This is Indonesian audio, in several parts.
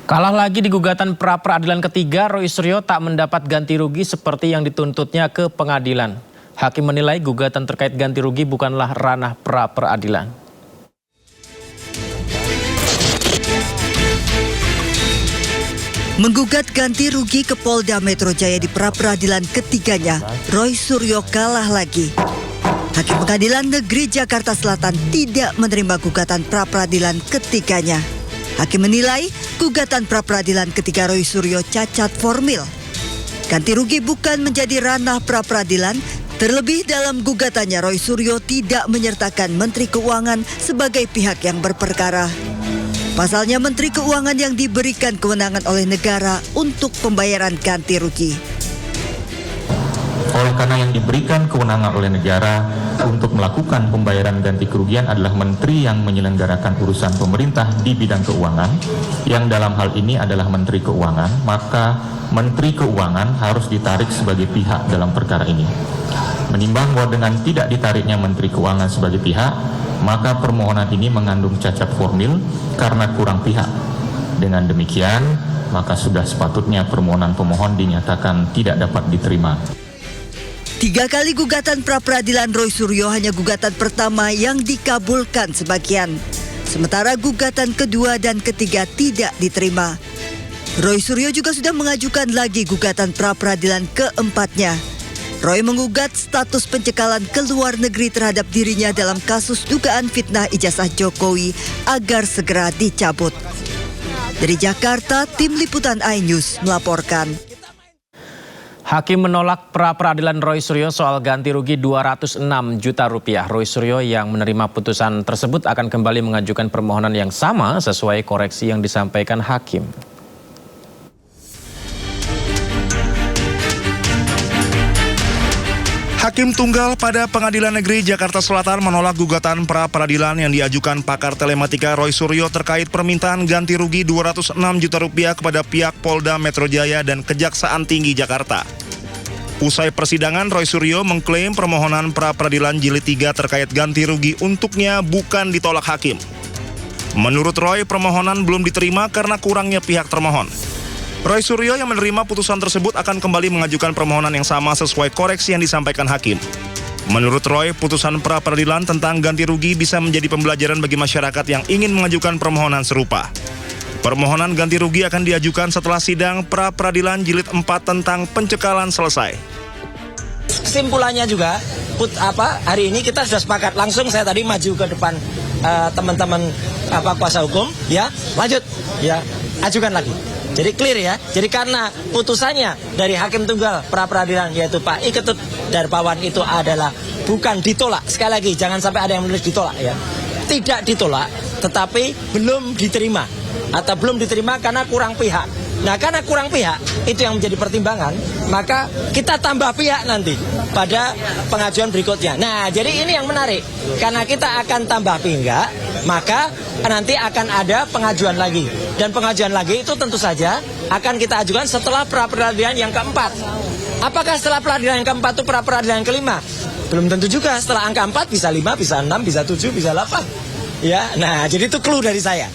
Kalah lagi di gugatan pra-peradilan ketiga, Roy Suryo tak mendapat ganti rugi seperti yang dituntutnya ke pengadilan. Hakim menilai gugatan terkait ganti rugi bukanlah ranah pra-peradilan. Menggugat ganti rugi ke Polda Metro Jaya di pra-peradilan ketiganya, Roy Suryo kalah lagi. Hakim Pengadilan Negeri Jakarta Selatan tidak menerima gugatan pra-peradilan ketiganya. Hakim menilai gugatan pra-peradilan ketiga Roy Suryo cacat formil. Ganti rugi bukan menjadi ranah pra-peradilan, terlebih dalam gugatannya Roy Suryo tidak menyertakan Menteri Keuangan sebagai pihak yang berperkara. Pasalnya Menteri Keuangan yang diberikan kewenangan oleh negara untuk pembayaran ganti rugi. Oleh karena yang diberikan kewenangan oleh negara untuk melakukan pembayaran ganti kerugian adalah menteri yang menyelenggarakan urusan pemerintah di bidang keuangan, yang dalam hal ini adalah Menteri Keuangan, maka Menteri Keuangan harus ditarik sebagai pihak dalam perkara ini. Menimbang bahwa dengan tidak ditariknya Menteri Keuangan sebagai pihak, maka permohonan ini mengandung cacat formil karena kurang pihak. Dengan demikian, maka sudah sepatutnya permohonan pemohon dinyatakan tidak dapat diterima. 3 kali gugatan pra-peradilan Roy Suryo hanya gugatan pertama yang dikabulkan sebagian. Sementara gugatan kedua dan ketiga tidak diterima. Roy Suryo juga sudah mengajukan lagi gugatan pra-peradilan keempatnya. Roy menggugat status pencekalan ke luar negeri terhadap dirinya dalam kasus dugaan fitnah ijazah Jokowi agar segera dicabut. Dari Jakarta, Tim Liputan iNews melaporkan. Hakim menolak pra-peradilan Roy Suryo soal ganti rugi 206 juta rupiah. Roy Suryo yang menerima putusan tersebut akan kembali mengajukan permohonan yang sama sesuai koreksi yang disampaikan hakim. Hakim Tunggal pada Pengadilan Negeri Jakarta Selatan menolak gugatan pra-peradilan yang diajukan pakar telematika Roy Suryo terkait permintaan ganti rugi 206 juta rupiah kepada pihak Polda Metro Jaya dan Kejaksaan Tinggi Jakarta. Usai persidangan, Roy Suryo mengklaim permohonan pra-peradilan jilid 3 terkait ganti rugi untuknya bukan ditolak hakim. Menurut Roy, permohonan belum diterima karena kurangnya pihak termohon. Roy Suryo yang menerima putusan tersebut akan kembali mengajukan permohonan yang sama sesuai koreksi yang disampaikan hakim. Menurut Roy, putusan pra-peradilan tentang ganti rugi bisa menjadi pembelajaran bagi masyarakat yang ingin mengajukan permohonan serupa. Permohonan ganti rugi akan diajukan setelah sidang pra-peradilan jilid 4 tentang pencekalan selesai. Kesimpulannya juga, hari ini kita sudah sepakat, langsung saya tadi maju ke depan teman-teman kuasa hukum, ya lanjut, ya ajukan lagi. Jadi clear ya. Jadi karena putusannya dari Hakim Tunggal pra-peradilan yaitu Pak I Ketut Darpawan itu adalah bukan ditolak. Sekali lagi jangan sampai ada yang menulis ditolak ya. Tidak ditolak, tetapi belum diterima atau belum diterima karena kurang pihak. Nah, karena kurang pihak itu yang menjadi pertimbangan, maka kita tambah pihak nanti pada pengajuan berikutnya. Nah, jadi ini yang menarik. Karena kita akan tambah pihak, maka nanti akan ada pengajuan lagi. Dan pengajuan lagi itu tentu saja akan kita ajukan setelah pra-peradilan yang keempat. Apakah setelah peradilan yang keempat itu pra-peradilan yang kelima? Belum tentu juga. Setelah angka 4 bisa 5, bisa 6, bisa 7, bisa 8. Ya, nah jadi itu clue dari saya.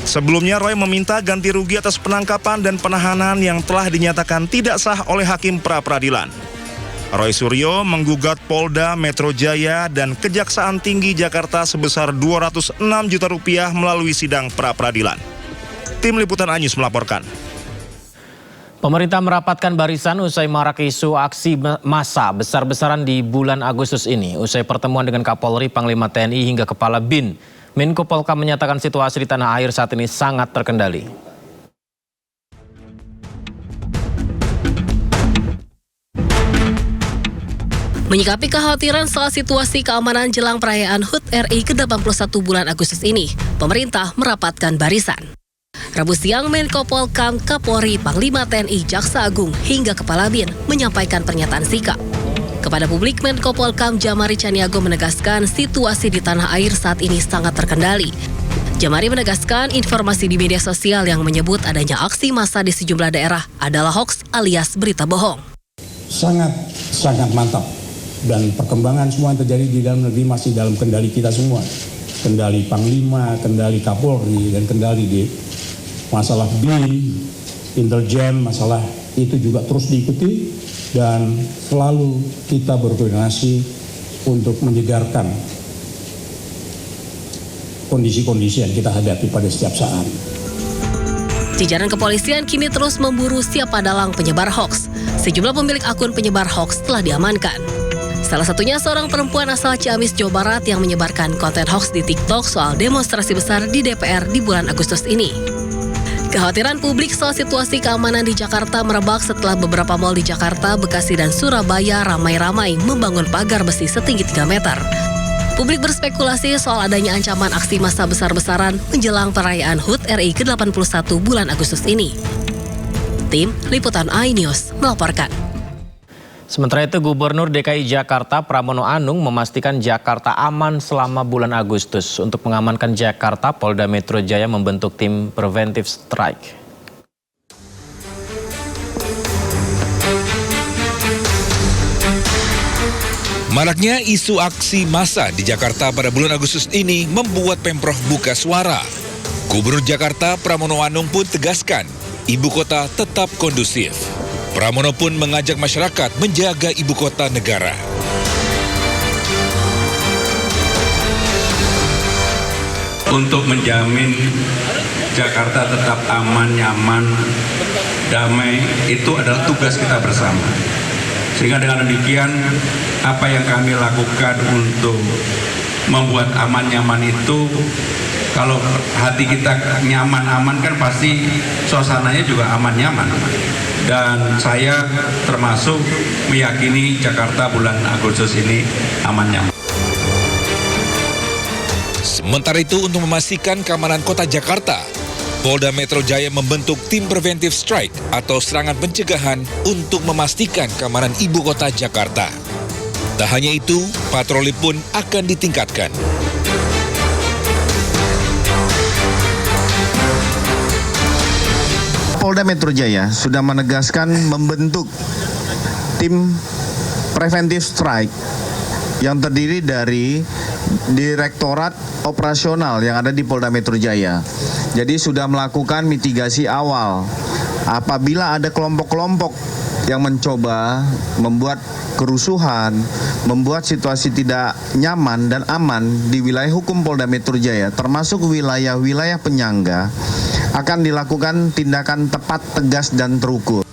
Sebelumnya, Roy meminta ganti rugi atas penangkapan dan penahanan yang telah dinyatakan tidak sah oleh hakim pra-peradilan. Roy Suryo menggugat Polda Metro Jaya dan Kejaksaan Tinggi Jakarta sebesar 206 juta rupiah melalui sidang pra-peradilan. Tim Liputan iNews melaporkan. Pemerintah merapatkan barisan usai marak isu aksi massa besar-besaran di bulan Agustus ini. Usai pertemuan dengan Kapolri, Panglima TNI hingga Kepala BIN, Menko Polhukam menyatakan situasi di tanah air saat ini sangat terkendali. Menyikapi kekhawatiran soal situasi keamanan jelang perayaan HUT RI ke-81 bulan Agustus ini, pemerintah merapatkan barisan. Rabu siang, Menko Polhukam, Kapolri, Panglima TNI, Jaksa Agung, hingga Kepala BIN menyampaikan pernyataan sikap. Kepada publik, Menko Polhukam Djamari Tjaniago menegaskan situasi di tanah air saat ini sangat terkendali. Djamari menegaskan informasi di media sosial yang menyebut adanya aksi massa di sejumlah daerah adalah hoaks alias berita bohong. Sangat mantap. Dan perkembangan semua yang terjadi di dalam negeri masih dalam kendali kita semua. Kendali Panglima, kendali Kapolri, dan kendali masalah BIN, intelijen, masalah itu juga terus diikuti dan selalu kita berkoordinasi untuk menyegarkan kondisi-kondisi yang kita hadapi pada setiap saat. Jajaran kepolisian kini terus memburu siapa dalang penyebar hoaks. Sejumlah pemilik akun penyebar hoaks telah diamankan. Salah satunya seorang perempuan asal Ciamis, Jawa Barat yang menyebarkan konten hoaks di TikTok soal demonstrasi besar di DPR di bulan Agustus ini. Kekhawatiran publik soal situasi keamanan di Jakarta merebak setelah beberapa mal di Jakarta, Bekasi, dan Surabaya ramai-ramai membangun pagar besi setinggi 3 meter. Publik berspekulasi soal adanya ancaman aksi massa besar-besaran menjelang perayaan HUT RI ke-81 bulan Agustus ini. Tim Liputan iNews melaporkan. Sementara itu, Gubernur DKI Jakarta Pramono Anung memastikan Jakarta aman selama bulan Agustus. Untuk mengamankan Jakarta, Polda Metro Jaya membentuk tim preventive strike. Maraknya isu aksi massa di Jakarta pada bulan Agustus ini membuat Pemprov buka suara. Gubernur Jakarta Pramono Anung pun tegaskan, ibu kota tetap kondusif. Pramono pun mengajak masyarakat menjaga ibu kota negara. Untuk menjamin Jakarta tetap aman, nyaman, damai, itu adalah tugas kita bersama. Sehingga dengan demikian, apa yang kami lakukan untuk membuat aman, nyaman itu, kalau hati kita nyaman, aman kan pasti suasananya juga aman, nyaman. Dan saya termasuk meyakini Jakarta bulan Agustus ini aman nyaman. Sementara itu, untuk memastikan keamanan kota Jakarta, Polda Metro Jaya membentuk tim preventive strike atau serangan pencegahan untuk memastikan keamanan ibu kota Jakarta. Tak hanya itu, patroli pun akan ditingkatkan. Polda Metro Jaya sudah menegaskan membentuk tim preventive strike yang terdiri dari Direktorat Operasional yang ada di Polda Metro Jaya. Jadi sudah melakukan mitigasi awal apabila ada kelompok-kelompok yang mencoba membuat kerusuhan, membuat situasi tidak nyaman dan aman di wilayah hukum Polda Metro Jaya, termasuk wilayah-wilayah penyangga, akan dilakukan tindakan tepat, tegas, dan terukur.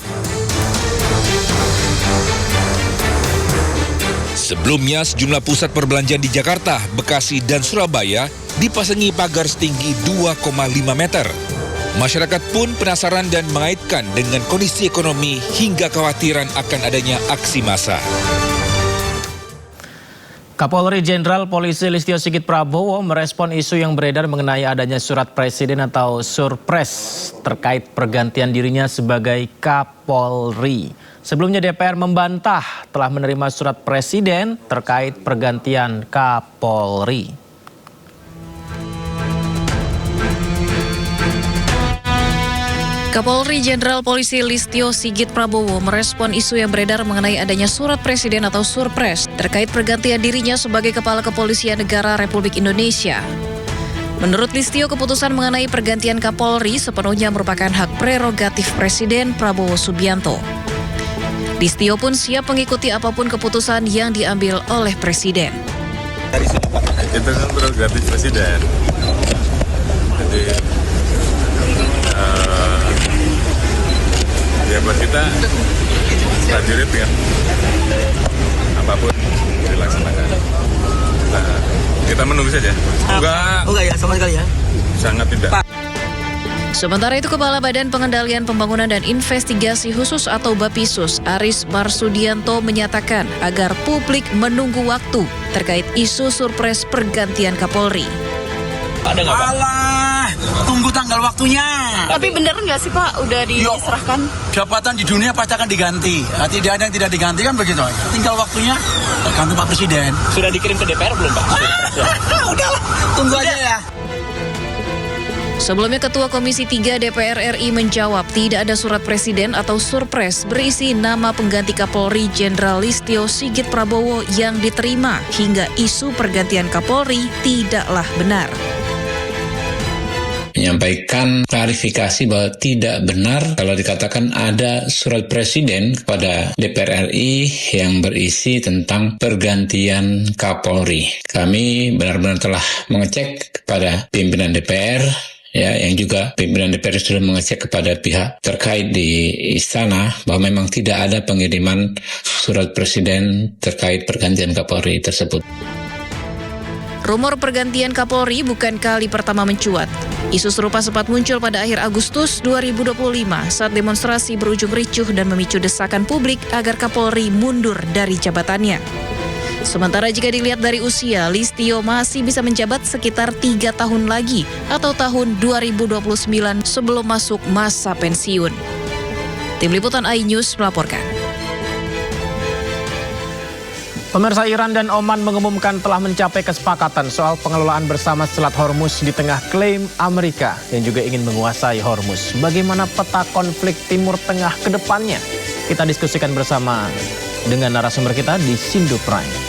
Sebelumnya, sejumlah pusat perbelanjaan di Jakarta, Bekasi, dan Surabaya dipasangi pagar setinggi 2,5 meter. Masyarakat pun penasaran dan mengaitkan dengan kondisi ekonomi hingga kekhawatiran akan adanya aksi massa. Kapolri Jenderal Polisi Listio Sigit Prabowo merespon isu yang beredar mengenai adanya surat presiden atau surpres terkait pergantian dirinya sebagai Kapolri. Sebelumnya DPR membantah telah menerima surat presiden terkait pergantian Kapolri. Kapolri Jenderal Polisi Listio Sigit Prabowo merespon isu yang beredar mengenai adanya surat presiden atau surpres terkait pergantian dirinya sebagai Kepala Kepolisian Negara Republik Indonesia. Menurut Listio, keputusan mengenai pergantian Kapolri sepenuhnya merupakan hak prerogatif Presiden Prabowo Subianto. Listio pun siap mengikuti apapun keputusan yang diambil oleh Presiden. Itu kan prerogatif Presiden. Jadi ya buat kita prajurit kan apapun dilaksanakan. Nah, kita menunggu saja. Enggak ya sama sekali ya. Sangat tidak. Sementara itu, Kepala Badan Pengendalian Pembangunan dan Investigasi Khusus atau BAPISUS, Aris Marsudianto menyatakan agar publik menunggu waktu terkait isu surpres pergantian Kapolri. Ada nggak, Pak? Alah, tunggu tanggal waktunya. Tapi bener nggak sih, Pak, udah diserahkan? Jabatan di dunia pasti akan diganti. Tidak ada yang tidak diganti kan begitu. Tinggal waktunya ganti Pak Presiden. Sudah dikirim ke DPR belum, Pak? Udahlah, tunggu aja ya. Sebelumnya, Ketua Komisi 3 DPR RI menjawab tidak ada surat presiden atau surpres berisi nama pengganti Kapolri Jenderal Listio Sigit Prabowo yang diterima hingga isu pergantian Kapolri tidaklah benar. menyampaikan klarifikasi bahwa tidak benar kalau dikatakan ada surat presiden kepada DPR RI yang berisi tentang pergantian Kapolri. Kami benar-benar telah mengecek kepada pimpinan DPR, ya, yang juga pimpinan DPR sudah mengecek kepada pihak terkait di istana bahwa memang tidak ada pengiriman surat presiden terkait pergantian Kapolri tersebut. Rumor pergantian Kapolri bukan kali pertama mencuat. Isu serupa sempat muncul pada akhir Agustus 2025 saat demonstrasi berujung ricuh dan memicu desakan publik agar Kapolri mundur dari jabatannya. Sementara jika dilihat dari usia, Listio masih bisa menjabat sekitar 3 tahun lagi atau tahun 2029 sebelum masuk masa pensiun. Tim Liputan iNews melaporkan. Pemirsa, Iran dan Oman mengumumkan telah mencapai kesepakatan soal pengelolaan bersama Selat Hormuz di tengah klaim Amerika yang juga ingin menguasai Hormuz. Bagaimana peta konflik Timur Tengah ke depannya? Kita diskusikan bersama dengan narasumber kita di Sindo Prime.